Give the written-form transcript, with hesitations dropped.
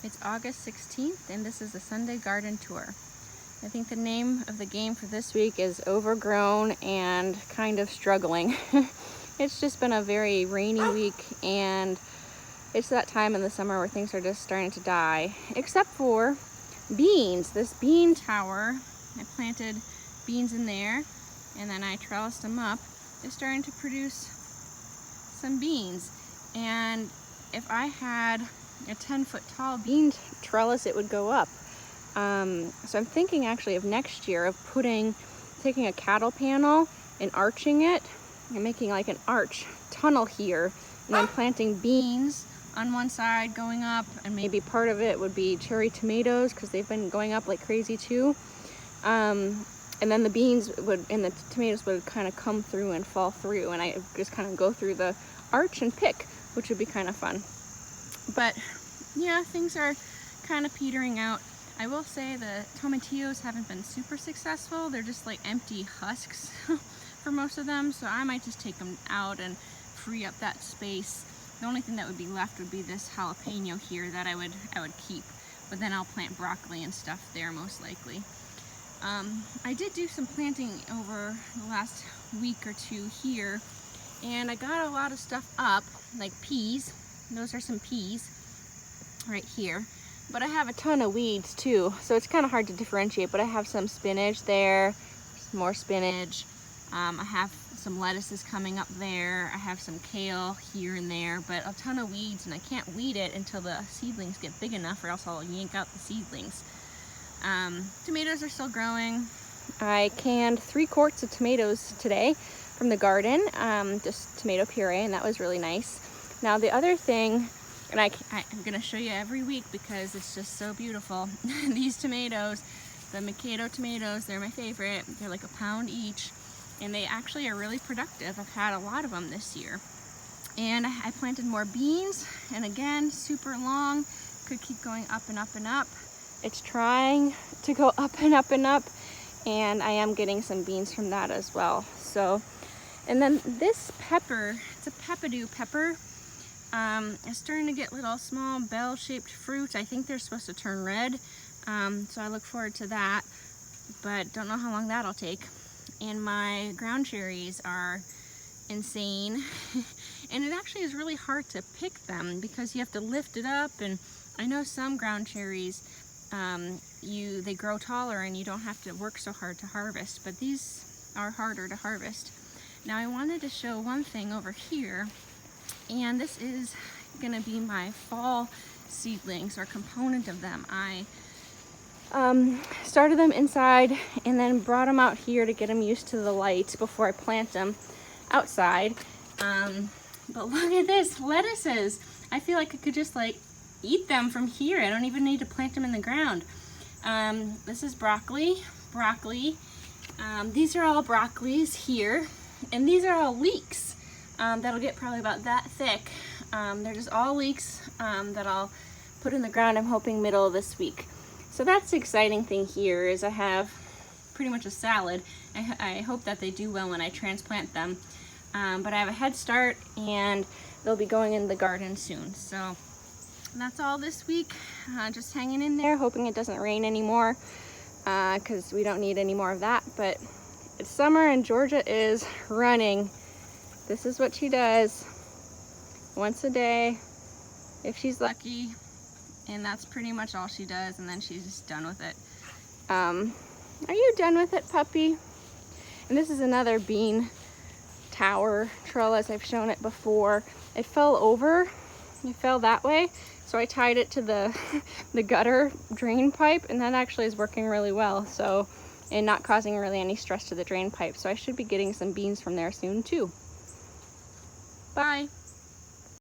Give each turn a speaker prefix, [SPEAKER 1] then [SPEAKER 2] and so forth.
[SPEAKER 1] It's August 16th and this is a Sunday garden tour. I think the name of the game for this week is Overgrown and Kind of Struggling. It's just been a very rainy week and it's that time in the summer where things are just starting to die, except for beans. This bean tower, I planted beans in there and then I trellised them up. They're starting to produce some beans, and if I had a 10-foot tall bean trellis, it would go up. So I'm thinking actually of next year of taking a cattle panel and arching it and making like an arch tunnel here, and then planting beans on one side going up, and maybe part of it would be cherry tomatoes because they've been going up like crazy too. And then the beans and the tomatoes would kind of come through and fall through, and I just kind of go through the arch and pick, which would be kind of fun. But yeah, things are kind of petering out. I will say the tomatillos haven't been super successful. They're just like empty husks for most of them, so I might just take them out and free up that space. The only thing that would be left would be this jalapeno here that I would keep, but then I'll plant broccoli and stuff there most likely. I did do some planting over the last week or two here, and I got a lot of stuff up, like peas. Those are some peas right here, but I have a ton of weeds too, so it's kind of hard to differentiate. But I have some spinach there, some more spinach. I have some lettuces coming up there. I have some kale here and there, but a ton of weeds, and I can't weed it until the seedlings get big enough, or else I'll yank out the seedlings. Tomatoes are still growing. I canned 3 quarts of tomatoes today from the garden, just tomato puree, and that was really nice. Now the other thing, and I'm gonna show you every week because it's just so beautiful. These tomatoes, the Mikado tomatoes, they're my favorite. They're like £1 each, and they actually are really productive. I've had a lot of them this year. And I planted more beans, and again, super long, could keep going up and up and up. It's trying to go up and up and up, and I am getting some beans from that as well. So, and then this pepper, it's a peppadew pepper. It's starting to get little small bell-shaped fruit. I think they're supposed to turn red, so I look forward to that, but don't know how long that'll take. And my ground cherries are insane, and it actually is really hard to pick them because you have to lift it up. And I know some ground cherries, they grow taller and you don't have to work so hard to harvest, but these are harder to harvest. Now I wanted to show one thing over here, and this is gonna be my fall seedlings, or component of them. I started them inside and then brought them out here to get them used to the light before I plant them outside. But look at this, lettuces. I feel like I could just like eat them from here. I don't even need to plant them in the ground. This is broccoli. These are all broccolis here, and these are all leeks that'll get probably about that thick. They're just all leeks that I'll put in the ground, I'm hoping middle of this week. So that's the exciting thing here, is I have pretty much a salad. I hope that they do well when I transplant them. But I have a head start, and they'll be going in the garden soon. So that's all this week. Just hanging in there, hoping it doesn't rain anymore, because we don't need any more of that. But it's summer and Georgia is running. This is what she does once a day if she's lucky, and that's pretty much all she does, and then she's just done with it. Are you done with it, puppy? And this is another bean tower trellis. I've shown it before. It fell over. It fell that way, so I tied it to the gutter drain pipe, and that actually is working really well, so, and not causing really any stress to the drain pipe. So I should be getting some beans from there soon too. Bye.